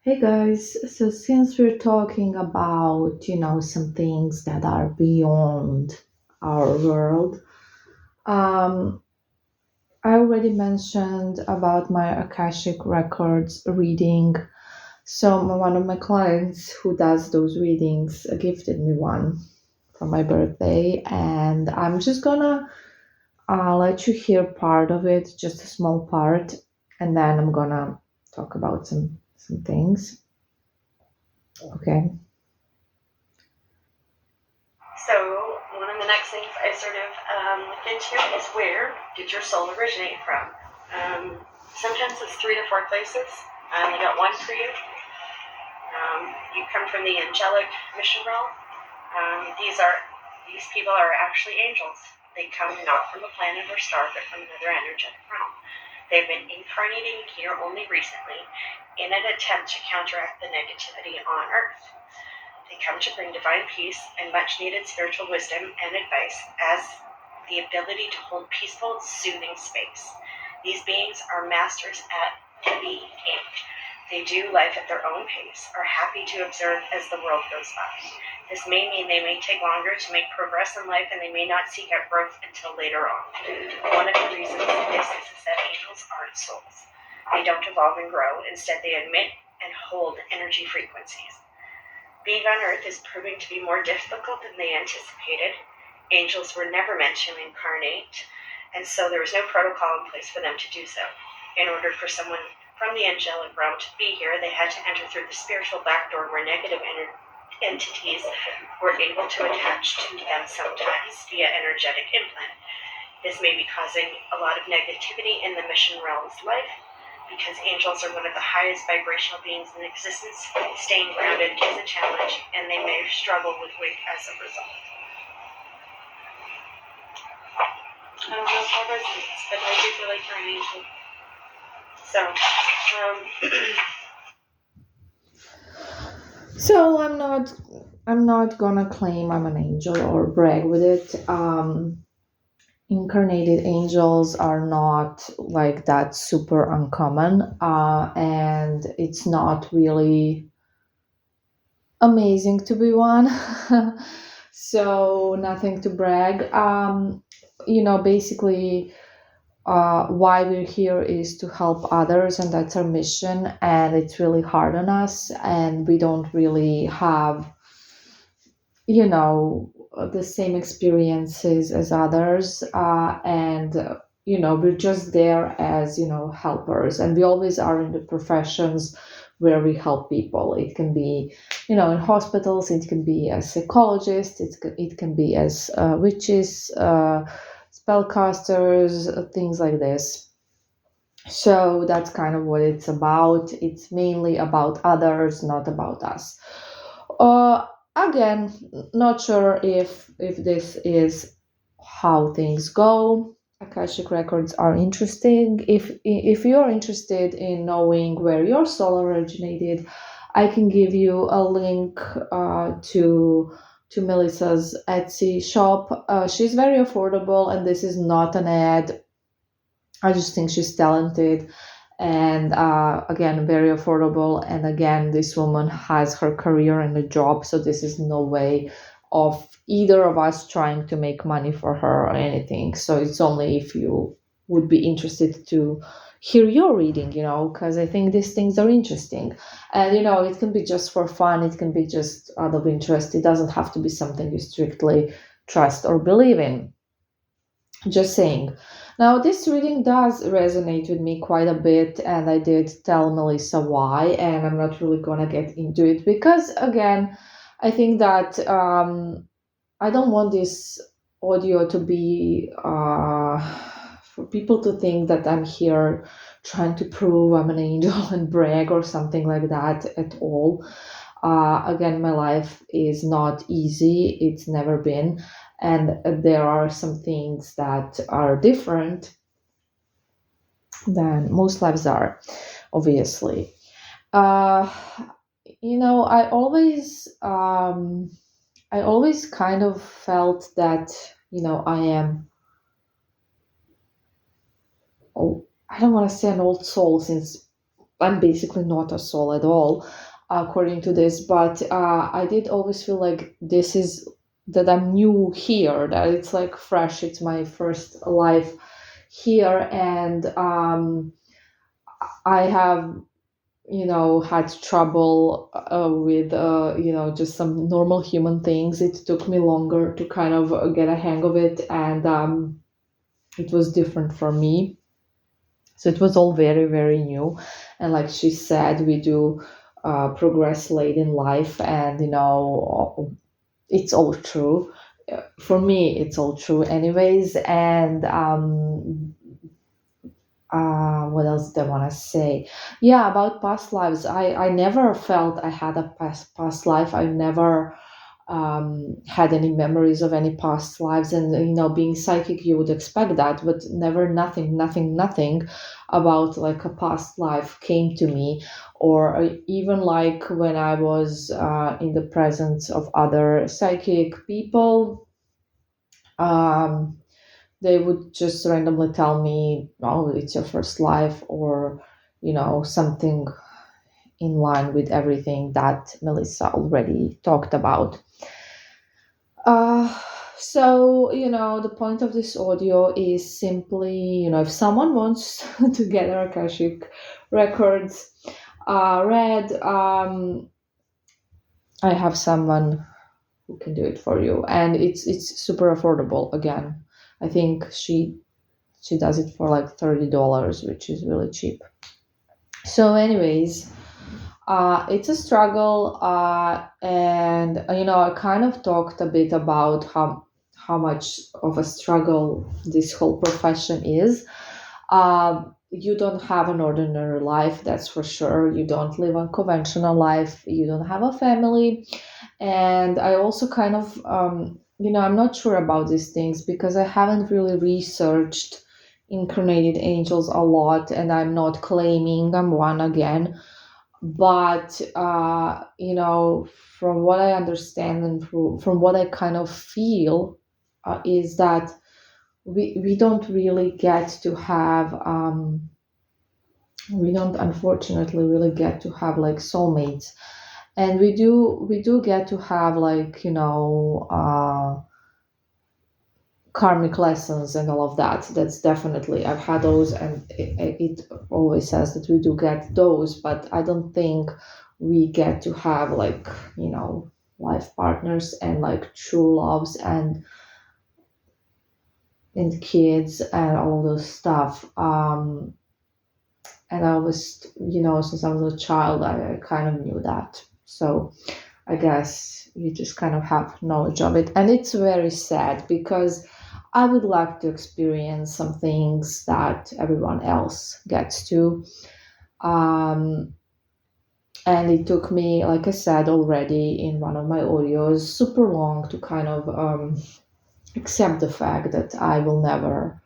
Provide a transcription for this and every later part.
Hey guys, so since we're talking about, some things that are beyond our world, um, I already mentioned about my Akashic Records reading. So one of my clients who does those readings gifted me one for my birthday, and I'm just gonna let you hear part of it, just a small part, and then I'm gonna talk about some things. Okay. So one of the next things I sort of looked into is where did your soul originate from? Sometimes it's 3 to 4 places. I only got one for you. You come from the angelic mission realm. These people are actually angels. They come not from a planet or star, but from another energetic realm. They've been incarnating here only recently in an attempt to counteract the negativity on Earth. They come to bring divine peace and much needed spiritual wisdom and advice as the ability to hold peaceful, soothing space. These beings are masters at being. They do life at their own pace, are happy to observe as the world goes by. This may mean they may take longer to make progress in life and they may not seek out growth until later on. One of the reasons for this is that angels aren't souls. They don't evolve and grow. Instead, they emit and hold energy frequencies. Being on Earth is proving to be more difficult than they anticipated. Angels were never meant to incarnate, and so there was no protocol in place for them to do so. In order for someone from the angelic realm to be here, they had to enter through the spiritual back door where negative entities were able to attach to them sometimes via energetic implant. This may be causing a lot of negativity in the mission realm's life, because angels are one of the highest vibrational beings in existence. Staying grounded is a challenge, and they may struggle with weight as a result. I don't know if that resonates, but I do feel like you're an angel. So, So I'm not gonna claim I'm an angel or brag with it. Incarnated angels are not like that super uncommon, and it's not really amazing to be one. So nothing to brag. Basically, why we're here is to help others, and that's our mission. And it's really hard on us, and we don't really have the same experiences as others, and we're just there as helpers, and we always are in the professions where we help people. It can be in hospitals, it can be as psychologists, it can be as witches, spellcasters, things like this. So that's kind of what it's about. It's mainly about others, not about us. uh, Again, not sure if this is how things go. Akashic records are interesting. If you're interested in knowing where your soul originated, I can give you a link to Melissa's Etsy shop. She's very affordable, and this is not an ad. I just think she's talented, and again, very affordable. And again, this woman has her career and a job, so this is no way of either of us trying to make money for her or anything. So it's only if you would be interested to hear your reading, because I think these things are interesting. And it can be just for fun, it can be just out of interest. It doesn't have to be something you strictly trust or believe in. Just saying. Now, this reading does resonate with me quite a bit, and I did tell Melissa why, and I'm not really gonna get into it because, again, I think that I don't want this audio to be for people to think that I'm here trying to prove I'm an angel and brag or something like that at all. Again, my life is not easy, it's never been, and there are some things that are different than most lives are, obviously. Uh, I always kind of felt that, I am, oh, I don't want to say an old soul since I'm basically not a soul at all, according to this. But I did always feel like this is that I'm new here, that it's like fresh. It's my first life here, and I have had trouble with just some normal human things. It took me longer to kind of get a hang of it, and it was different for me. So it was all very, very new. And like she said, we do progress late in life, and it's all true. For me, it's all true, anyways. And what else did I want to say? Yeah, about past lives. I never felt I had a past life. I never had any memories of any past lives. And being psychic, you would expect that, but never, nothing about like a past life came to me. Or even like when I was in the presence of other psychic people. Um, they would just randomly tell me, "Oh, it's your first life," or something in line with everything that Melissa already talked about. Uh, so the point of this audio is simply, if someone wants to get our Akashic records read, I have someone who can do it for you, and it's super affordable. Again, I think she does it for like $30, which is really cheap. So, anyways, it's a struggle, and I kind of talked a bit about how much of a struggle this whole profession is. You don't have an ordinary life, that's for sure. You don't live a conventional life. You don't have a family. And I also kind of, I'm not sure about these things because I haven't really researched incarnated angels a lot, and I'm not claiming I'm one again. But, from what I understand and from what I kind of feel, is that we don't really get to have, we don't unfortunately really get to have like soulmates, and we do get to have like karmic lessons and all of that. That's definitely, I've had those, and it always says that we do get those, but I don't think we get to have like life partners and like true loves and kids and all of those stuff. And I was, since I was a child, I kind of knew that. So I guess you just kind of have knowledge of it. And it's very sad because I would like to experience some things that everyone else gets to. Um, and it took me, like I said already in one of my audios, super long to kind of accept the fact that I will never,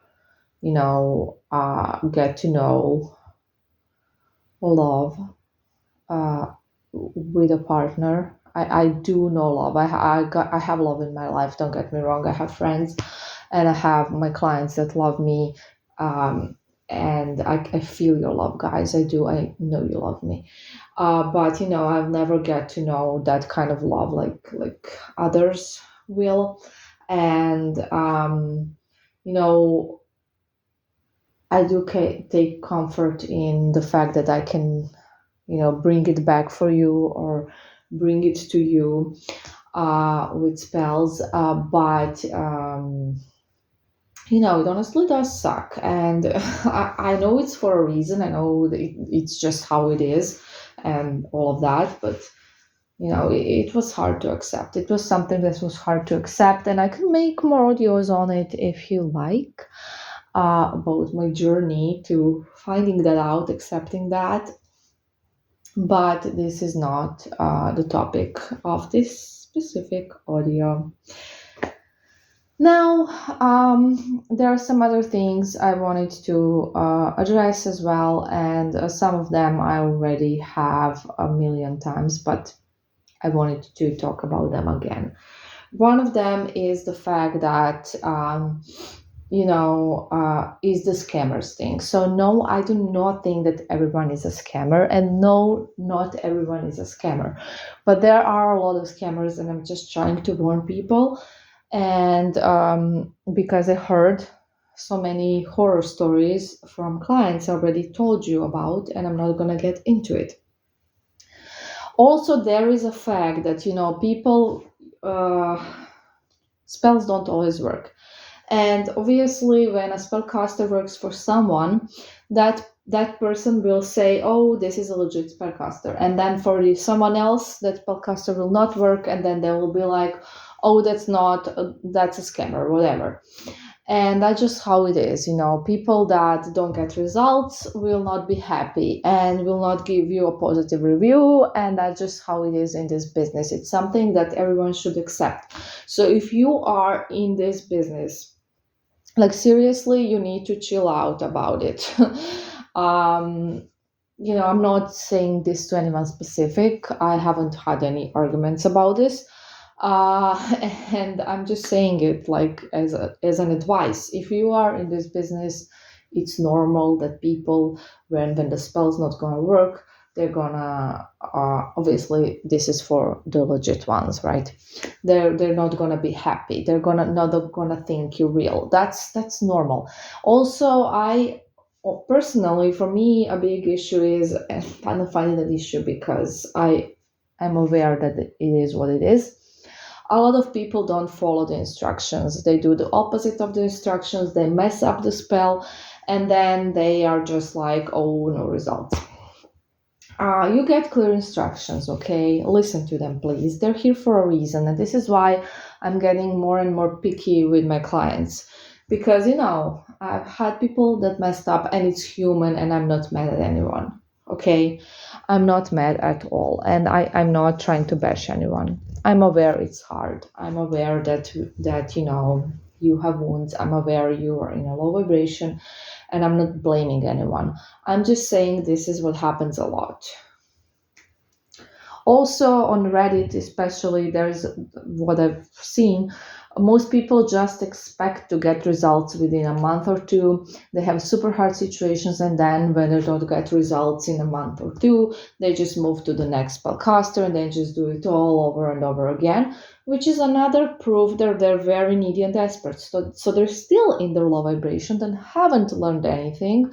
get to know love uh, with a partner. I do know love. I have love in my life. Don't get me wrong. I have friends, and I have my clients that love me, um, and I feel your love, guys. I do. I know you love me. But I'll never get to know that kind of love like others will, and you know I do take comfort in the fact that I can bring it back for you or bring it to you with spells. But it honestly does suck, and I know it's for a reason. I know that it's just how it is, and all of that. But it was hard to accept. It was something that was hard to accept, and I can make more audios on it if you like, about my journey to finding that out, accepting that. But this is not the topic of this specific audio. Now, there are some other things I wanted to address as well, and some of them I already have a million times, but I wanted to talk about them again. One of them is the fact that is the scammers thing. So no, I do not think that everyone is a scammer, and no, not everyone is a scammer, but there are a lot of scammers, and I'm just trying to warn people. And because I heard so many horror stories from clients I already told you about, and I'm not gonna get into it. Also, there is a fact that people uh, spells don't always work. And obviously, when a spellcaster works for someone, that person will say, "Oh, this is a legit spellcaster," and then for someone else, that spellcaster will not work, and then they will be like, "Oh, that's not, that's a scammer, whatever." And that's just how it is. People that don't get results will not be happy and will not give you a positive review, and that's just how it is in this business. It's something that everyone should accept. So if you are in this business, like seriously, you need to chill out about it. um I'm not saying this to anyone specific. I haven't had any arguments about this, uh and I'm just saying it like as an advice. If you are in this business, it's normal that people, when the spell's not gonna work, they're gonna, obviously this is for the legit ones, right? They're not gonna be happy. They're gonna not gonna think you're real. That's normal. Also, personally, for me, a big issue is, and I don't find it an issue because I am aware that it is what it is. A lot of people don't follow the instructions. They do the opposite of the instructions. They mess up the spell, and then they are just like, "Oh, no results." You get clear instructions, okay? Listen to them, please. They're here for a reason. And this is why I'm getting more and more picky with my clients. Because, I've had people that messed up, and it's human, and I'm not mad at anyone, okay? I'm not mad at all. And I'm not trying to bash anyone. I'm aware it's hard. I'm aware that you have wounds. I'm aware you are in a low vibration, and I'm not blaming anyone. I'm just saying this is what happens a lot. Also, on Reddit, especially, there's what I've seen. Most people just expect to get results within a month or two. They have super hard situations, and then when they don't get results in a month or two, they just move to the next spellcaster and then just do it all over and over again, which is another proof that they're very needy and desperate. So they're still in their low vibration and haven't learned anything,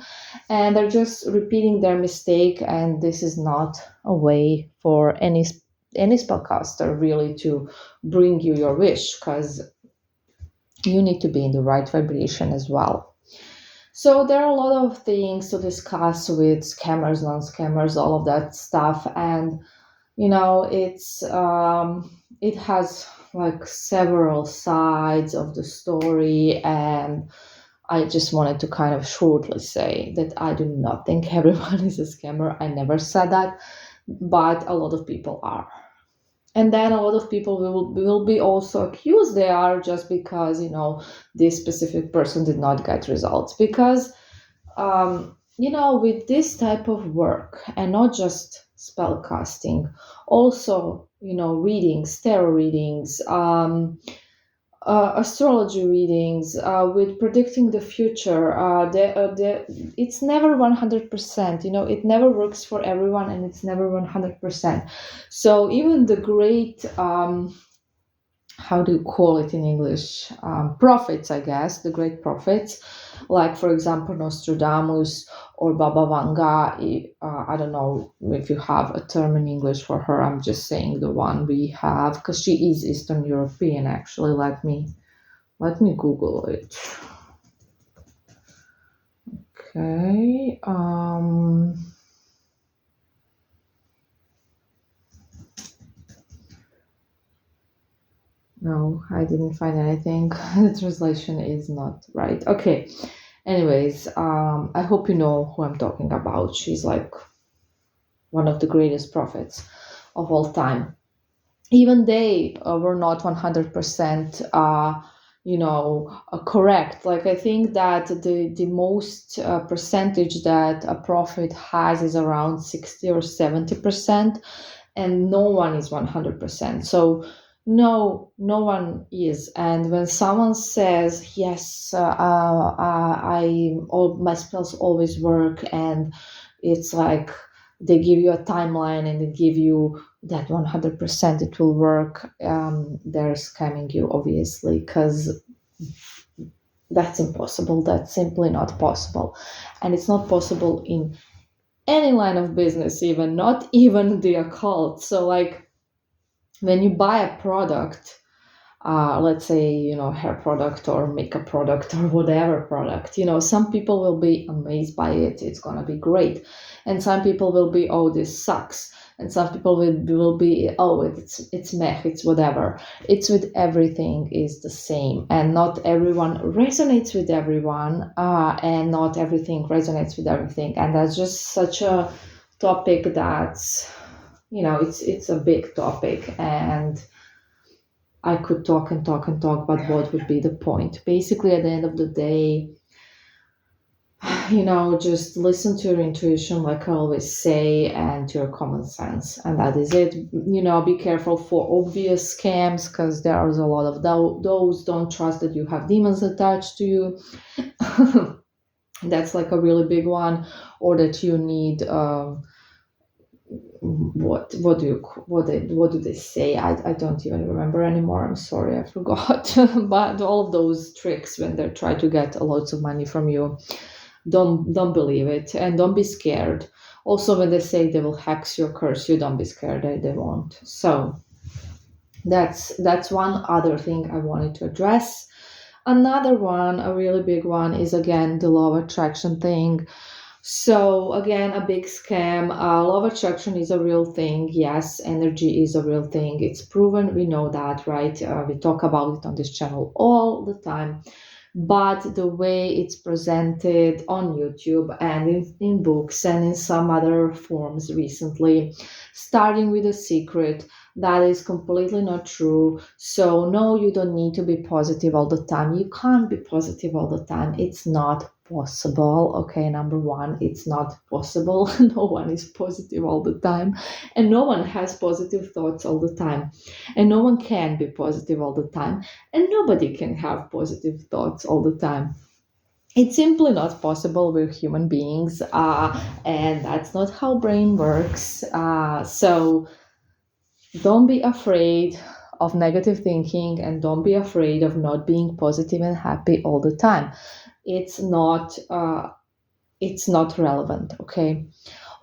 and they're just repeating their mistake. And this is not a way for any spellcaster really to bring you your wish, because you need to be in the right vibration as well. So there are a lot of things to discuss with scammers, non-scammers, all of that stuff. And it has like several sides of the story. And I just wanted to kind of shortly say that I do not think everyone is a scammer. I never said that, but a lot of people are. And then a lot of people will be also accused they are, just because this specific person did not get results. Because with this type of work, and not just spell casting, also readings, tarot readings, astrology readings, with predicting the future, it's never 100%. It never works for everyone, and it's never 100%. So even the great, how do you call it in English? Prophets, I guess, the great prophets, like for example Nostradamus or Baba Vanga. I don't know if you have a term in English for her. I'm just saying the one we have, because she is Eastern European. Actually, let me Google it. Okay. No, I didn't find anything. The translation is not right. Okay. Anyways, I hope you know who I'm talking about. She's like one of the greatest prophets of all time. Even they were not 100%, correct. Like, I think that the most percentage that a prophet has is around 60 or 70%, and no one is 100%. So No, no one is. And when someone says, yes, all my spells always work, and it's like they give you a timeline and they give you that 100% it will work, they're scamming you, obviously, because that's impossible. That's simply not possible. And it's not possible in any line of business, even, not even the occult. So, like, when you buy a product, let's say, hair product or makeup product or whatever product, some people will be amazed by it, it's gonna be great, and some people will be, oh, this sucks, and some people will be, oh, it's meh, it's whatever. It's with everything is the same, and not everyone resonates with everyone, and not everything resonates with everything, and that's just such a topic that's, it's a big topic, and I could talk and talk and talk, but what would be the point? Basically, at the end of the day, just listen to your intuition, like I always say, and your common sense, and that is it. Be careful for obvious scams, because there's a lot of those. Don't trust that you have demons attached to you. That's like a really big one, or that you need. What do they say? I don't even remember anymore. I'm sorry, I forgot. But all of those tricks when they try to get lots of money from you, don't believe it, and don't be scared. Also, when they say they will hex you, curse you, don't be scared. They won't. So that's one other thing I wanted to address. Another one, a really big one, is again the law of attraction thing. So again, a big scam. Law of attraction is a real thing. Yes, energy is a real thing. It's proven. We know that, right? We talk about it on this channel all the time. But the way it's presented on YouTube and in books and in some other forms recently, starting with a secret, that is completely not true. So, no, you don't need to be positive all the time. You can't be positive all the time. It's not possible. Okay, number one, it's not possible. No one is positive all the time, and no one has positive thoughts all the time, and no one can be positive all the time, and nobody can have positive thoughts all the time. It's simply not possible with human beings, and that's not how brain works. So don't be afraid of negative thinking, and don't be afraid of not being positive and happy all the time. It's not relevant. Okay.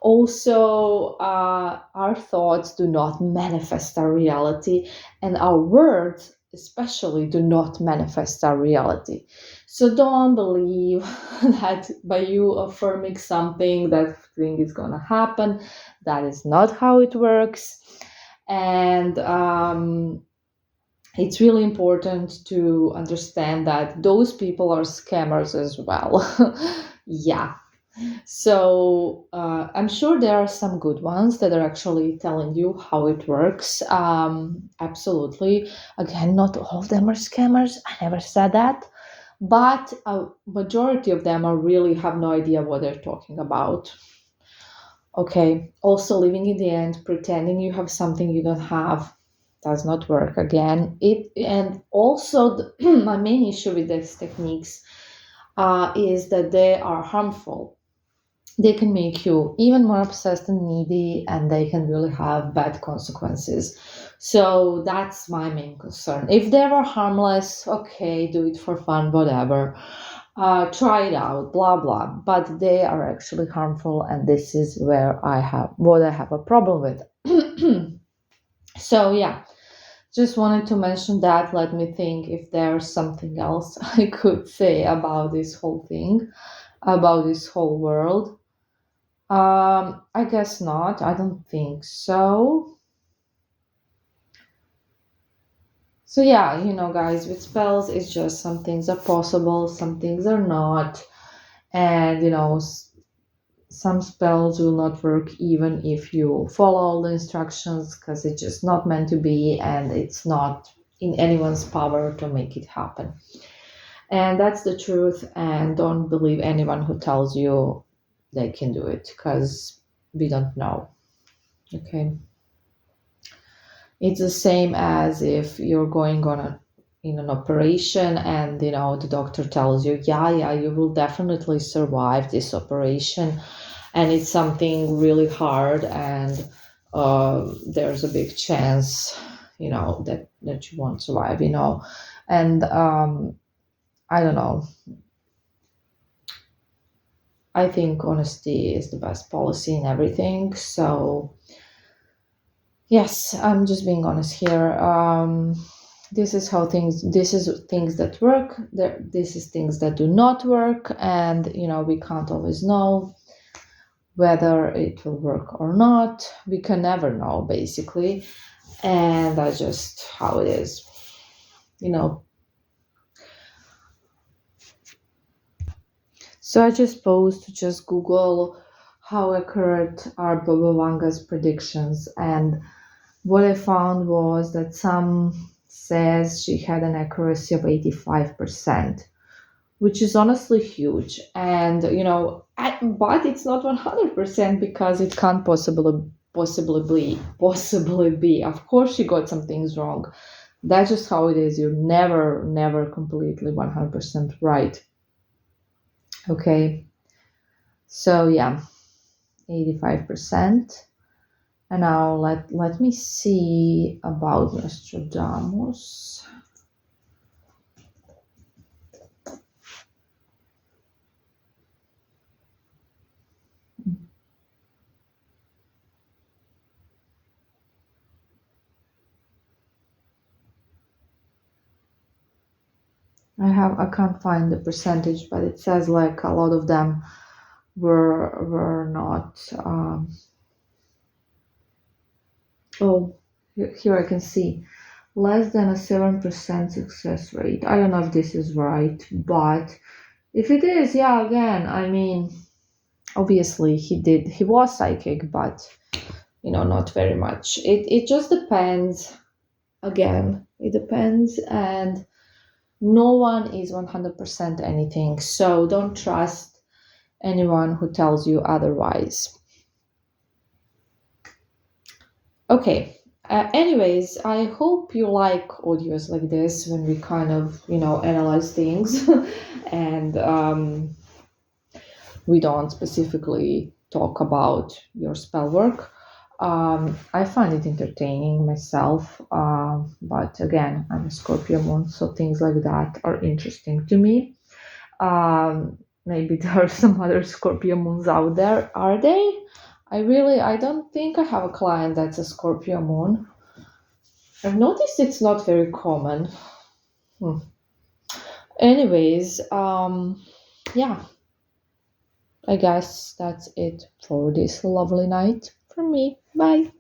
Also, our thoughts do not manifest our reality, and our words especially do not manifest our reality. So don't believe that by you affirming something, that thing is gonna happen. That is not how it works. And it's really important to understand that those people are scammers as well. Yeah. So I'm sure there are some good ones that are actually telling you how it works. Absolutely. Again, not all of them are scammers. I never said that. But a majority of them are really have no idea what they're talking about. Okay. Also, living in the end, pretending you have something you don't have, does not work. Again, it and also my main issue with these techniques is that they are harmful. They can make you even more obsessed and needy, and they can really have bad consequences. So that's my main concern. If they were harmless, okay, do it for fun, whatever. Try it out, blah blah. But they are actually harmful, and this is where I have a problem with. So yeah, just wanted to mention that. Let me think if there's something else I could say about this whole thing, about this whole world. I guess not. I don't think so. So yeah, guys, with spells, it's just some things are possible, some things are not, and some spells will not work even if you follow all the instructions, because it's just not meant to be, and it's not in anyone's power to make it happen. And that's the truth. And don't believe anyone who tells you they can do it, because we don't know. Okay. It's the same as if you're going on a in an operation and the doctor tells you, yeah, yeah, you will definitely survive this operation, and it's something really hard, and there's a big chance that you won't survive, and I don't know. I think honesty is the best policy in everything. So yes, I'm just being honest here. This is how things. This is things that work. This is things that do not work, and we can't always know whether it will work or not. We can never know, basically, and that's just how it is. You know. So I just posed to just Google how accurate are Baba Vanga's predictions, and what I found was that some says she had an accuracy of 85%, which is honestly huge. And but it's not 100% because it can't possibly be. Of course, she got some things wrong. That's just how it is. You're never completely 100% right. Okay, so yeah, 85%. And now let me see about Nostradamus. I can't find the percentage, but it says like a lot of them were not. Oh, here I can see less than a 7% success rate. I don't know if this is right, but if it is, yeah, again, I mean, obviously he was psychic, but not very much. It just depends. Again, it depends, and no one is 100% anything, so don't trust anyone who tells you otherwise. Okay. Anyways, I hope you like audios like this when we kind of, analyze things and we don't specifically talk about your spell work. I find it entertaining myself, but again, I'm a Scorpio moon, so things like that are interesting to me. Maybe there are some other Scorpio moons out there. Are they? I don't think I have a client that's a Scorpio moon. I've noticed it's not very common. Hmm. Anyways, yeah, I guess that's it for this lovely night from me. Bye.